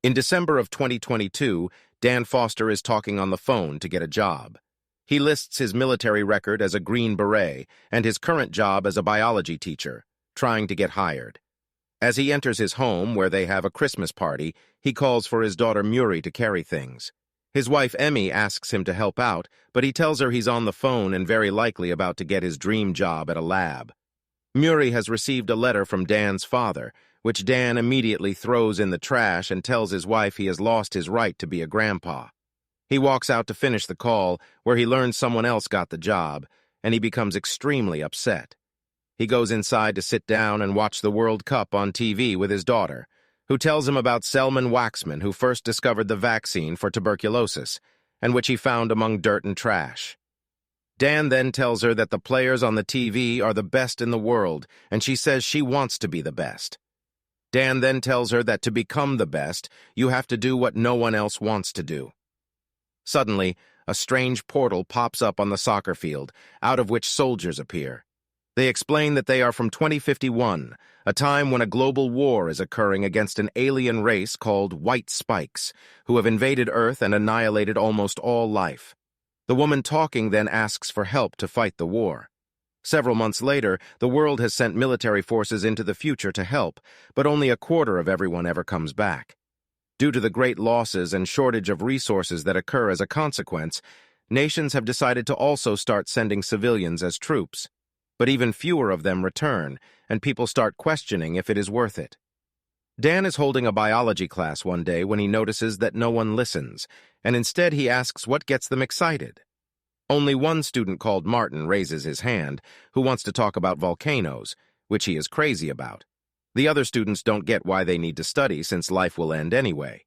In December of 2022, Dan Foster is talking on the phone to get a job. He lists his military record as a Green Beret and his current job as a biology teacher, trying to get hired. As he enters his home, where they have a Christmas party, he calls for his daughter Muri to carry things. His wife Emmy asks him to help out, but he tells her he's on the phone and very likely about to get his dream job at a lab. Muri has received a letter from Dan's father, which Dan immediately throws in the trash and tells his wife he has lost his right to be a grandpa. He walks out to finish the call, where he learns someone else got the job, and he becomes extremely upset. He goes inside to sit down and watch the World Cup on TV with his daughter, who tells him about Selman Waxman, who first discovered the vaccine for tuberculosis, and which he found among dirt and trash. Dan then tells her that the players on the TV are the best in the world, and she says she wants to be the best. Dan then tells her that to become the best, you have to do what no one else wants to do. Suddenly, a strange portal pops up on the soccer field, out of which soldiers appear. They explain that they are from 2051, a time when a global war is occurring against an alien race called White Spikes, who have invaded Earth and annihilated almost all life. The woman talking then asks for help to fight the war. Several months later, the world has sent military forces into the future to help, but only a quarter of everyone ever comes back. Due to the great losses and shortage of resources that occur as a consequence, nations have decided to also start sending civilians as troops. But even fewer of them return, and people start questioning if it is worth it. Dan is holding a biology class one day when he notices that no one listens, and instead he asks what gets them excited. Only one student called Martin raises his hand, who wants to talk about volcanoes, which he is crazy about. The other students don't get why they need to study since life will end anyway.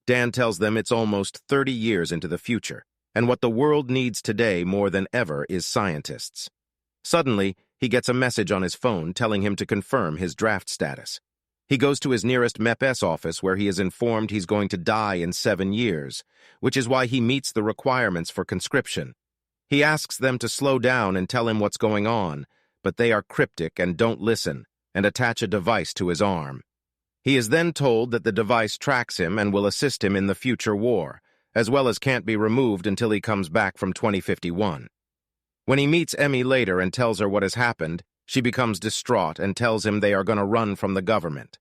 Dan tells them it's almost 30 years into the future, and what the world needs today more than ever is scientists. Suddenly, he gets a message on his phone telling him to confirm his draft status. He goes to his nearest MEPS office where he is informed he's going to die in 7 years, which is why he meets the requirements for conscription. He asks them to slow down and tell him what's going on, but they are cryptic and don't listen, and attach a device to his arm. He is then told that the device tracks him and will assist him in the future war, as well as can't be removed until he comes back from 2051. When he meets Emmy later and tells her what has happened, she becomes distraught and tells him they are going to run from the government.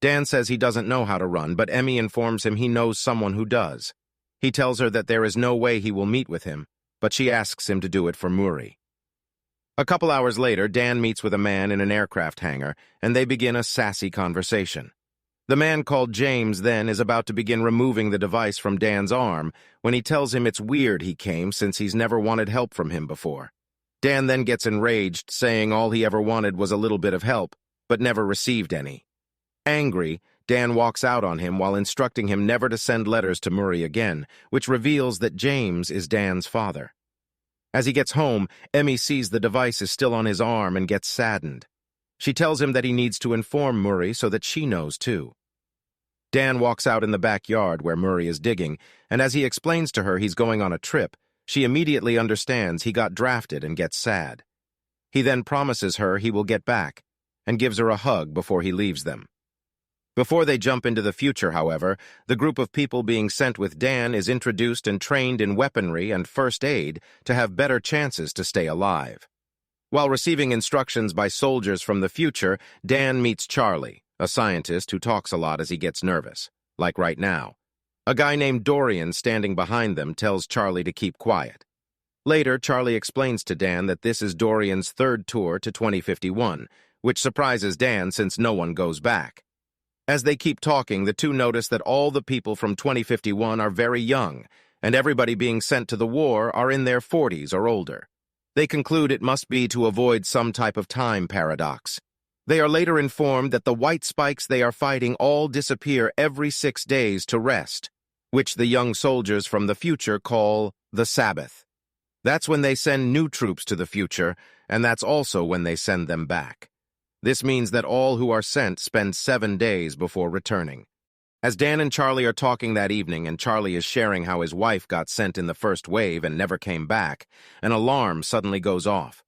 Dan says he doesn't know how to run, but Emmy informs him he knows someone who does. He tells her that there is no way he will meet with him, but she asks him to do it for Muri. A couple hours later, Dan meets with a man in an aircraft hangar, and they begin a sassy conversation. The man called James then is about to begin removing the device from Dan's arm when he tells him it's weird he came since he's never wanted help from him before. Dan then gets enraged, saying all he ever wanted was a little bit of help, but never received any. Angry, Dan walks out on him while instructing him never to send letters to Muri again, which reveals that James is Dan's father. As he gets home, Emmy sees the device is still on his arm and gets saddened. She tells him that he needs to inform Muri so that she knows too. Dan walks out in the backyard where Muri is digging, and as he explains to her he's going on a trip, she immediately understands he got drafted and gets sad. He then promises her he will get back, and gives her a hug before he leaves them. Before they jump into the future, however, the group of people being sent with Dan is introduced and trained in weaponry and first aid to have better chances to stay alive. While receiving instructions by soldiers from the future, Dan meets Charlie, a scientist who talks a lot as he gets nervous, like right now. A guy named Dorian standing behind them tells Charlie to keep quiet. Later, Charlie explains to Dan that this is Dorian's third tour to 2051, which surprises Dan since no one goes back. As they keep talking, the two notice that all the people from 2051 are very young, and everybody being sent to the war are in their 40s or older. They conclude it must be to avoid some type of time paradox. They are later informed that the white spikes they are fighting all disappear every 6 days to rest, which the young soldiers from the future call the Sabbath. That's when they send new troops to the future, and that's also when they send them back. This means that all who are sent spend 7 days before returning. As Dan and Charlie are talking that evening and Charlie is sharing how his wife got sent in the first wave and never came back, an alarm suddenly goes off.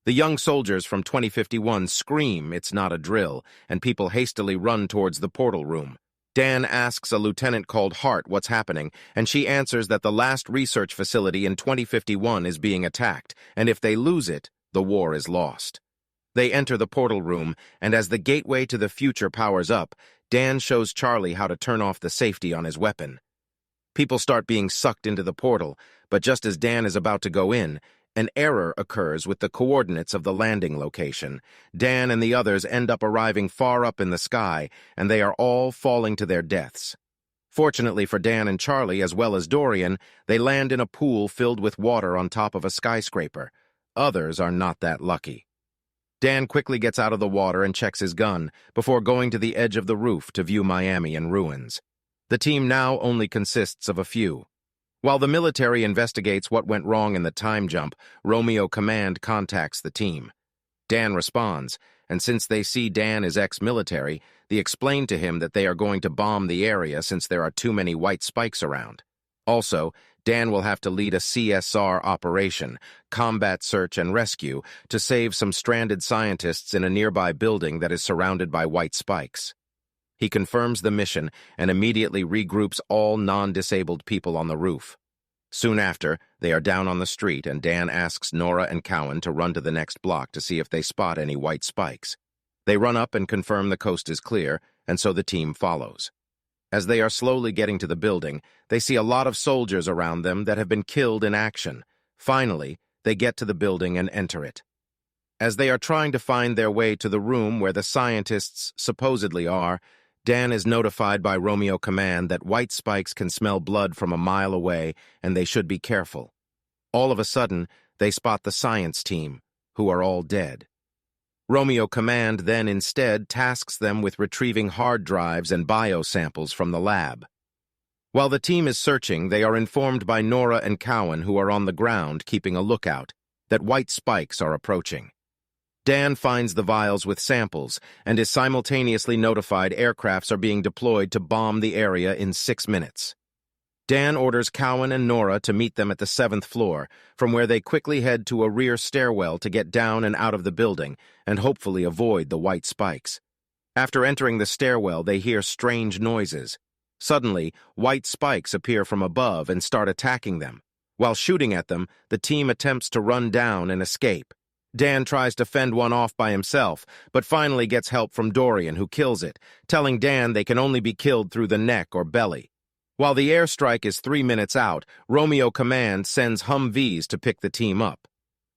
The young soldiers from 2051 scream it's not a drill, and people hastily run towards the portal room. Dan asks a lieutenant called Hart what's happening, and she answers that the last research facility in 2051 is being attacked, and if they lose it, the war is lost. They enter the portal room, and as the gateway to the future powers up, Dan shows Charlie how to turn off the safety on his weapon. People start being sucked into the portal, but just as Dan is about to go in, an error occurs with the coordinates of the landing location. Dan and the others end up arriving far up in the sky, and they are all falling to their deaths. Fortunately for Dan and Charlie, as well as Dorian, they land in a pool filled with water on top of a skyscraper. Others are not that lucky. Dan quickly gets out of the water and checks his gun, before going to the edge of the roof to view Miami in ruins. The team now only consists of a few. While the military investigates what went wrong in the time jump, Romeo Command contacts the team. Dan responds, and since they see Dan is ex-military, they explain to him that they are going to bomb the area since there are too many white spikes around. Also, Dan will have to lead a CSR operation, combat search and rescue, to save some stranded scientists in a nearby building that is surrounded by white spikes. He confirms the mission and immediately regroups all non-disabled people on the roof. Soon after, they are down on the street, and Dan asks Nora and Cowan to run to the next block to see if they spot any white spikes. They run up and confirm the coast is clear, and so the team follows. As they are slowly getting to the building, they see a lot of soldiers around them that have been killed in action. Finally, they get to the building and enter it. As they are trying to find their way to the room where the scientists supposedly are, Dan is notified by Romeo Command that white spikes can smell blood from a mile away and they should be careful. All of a sudden, they spot the science team, who are all dead. Romeo Command then instead tasks them with retrieving hard drives and biosamples from the lab. While the team is searching, they are informed by Nora and Cowan, who are on the ground keeping a lookout, that white spikes are approaching. Dan finds the vials with samples and is simultaneously notified aircrafts are being deployed to bomb the area in 6 minutes. Dan orders Cowan and Nora to meet them at the 7th floor, from where they quickly head to a rear stairwell to get down and out of the building and hopefully avoid the white spikes. After entering the stairwell, they hear strange noises. Suddenly, white spikes appear from above and start attacking them. While shooting at them, the team attempts to run down and escape. Dan tries to fend one off by himself, but finally gets help from Dorian, who kills it, telling Dan they can only be killed through the neck or belly. While the airstrike is 3 minutes out, Romeo Command sends Humvees to pick the team up.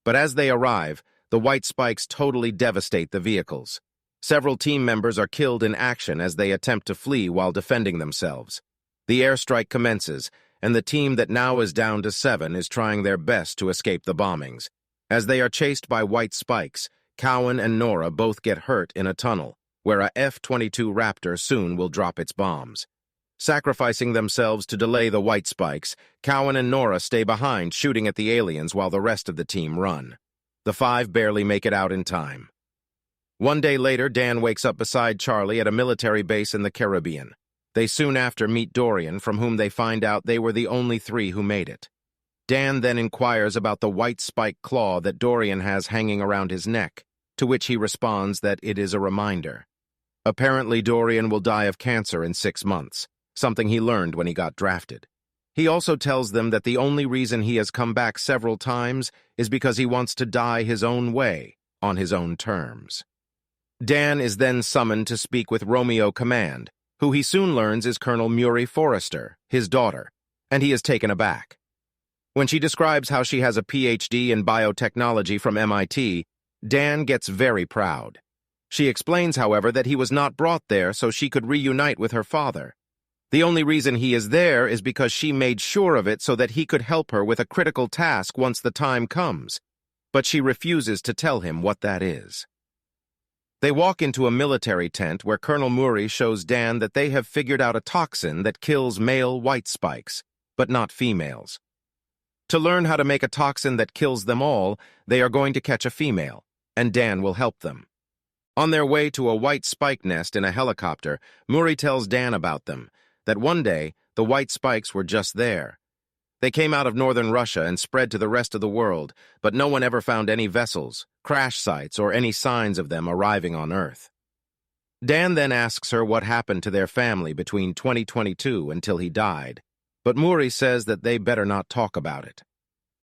But as they arrive, the white spikes totally devastate the vehicles. Several team members are killed in action as they attempt to flee while defending themselves. The airstrike commences, and the team that now is down to 7 is trying their best to escape the bombings. As they are chased by white spikes, Cowan and Nora both get hurt in a tunnel, where a F-22 Raptor soon will drop its bombs. Sacrificing themselves to delay the white spikes, Cowan and Nora stay behind shooting at the aliens while the rest of the team run. The 5 barely make it out in time. One day later, Dan wakes up beside Charlie at a military base in the Caribbean. They soon after meet Dorian, from whom they find out they were the only 3 who made it. Dan then inquires about the white spike claw that Dorian has hanging around his neck, to which he responds that it is a reminder. Apparently, Dorian will die of cancer in 6 months, something he learned when he got drafted. He also tells them that the only reason he has come back several times is because he wants to die his own way, on his own terms. Dan is then summoned to speak with Romeo Command, who he soon learns is Colonel Murray Forrester, his daughter, and he is taken aback. When she describes how she has a PhD in biotechnology from MIT, Dan gets very proud. She explains, however, that he was not brought there so she could reunite with her father. The only reason he is there is because she made sure of it so that he could help her with a critical task once the time comes, but she refuses to tell him what that is. They walk into a military tent where Colonel Murray shows Dan that they have figured out a toxin that kills male white spikes, but not females. To learn how to make a toxin that kills them all, they are going to catch a female, and Dan will help them. On their way to a white spike nest in a helicopter, Murray tells Dan about them, that one day the white spikes were just there. They came out of northern Russia and spread to the rest of the world, but no one ever found any vessels, crash sites, or any signs of them arriving on Earth. Dan then asks her what happened to their family between 2022 until he died, but Muri says that they better not talk about it.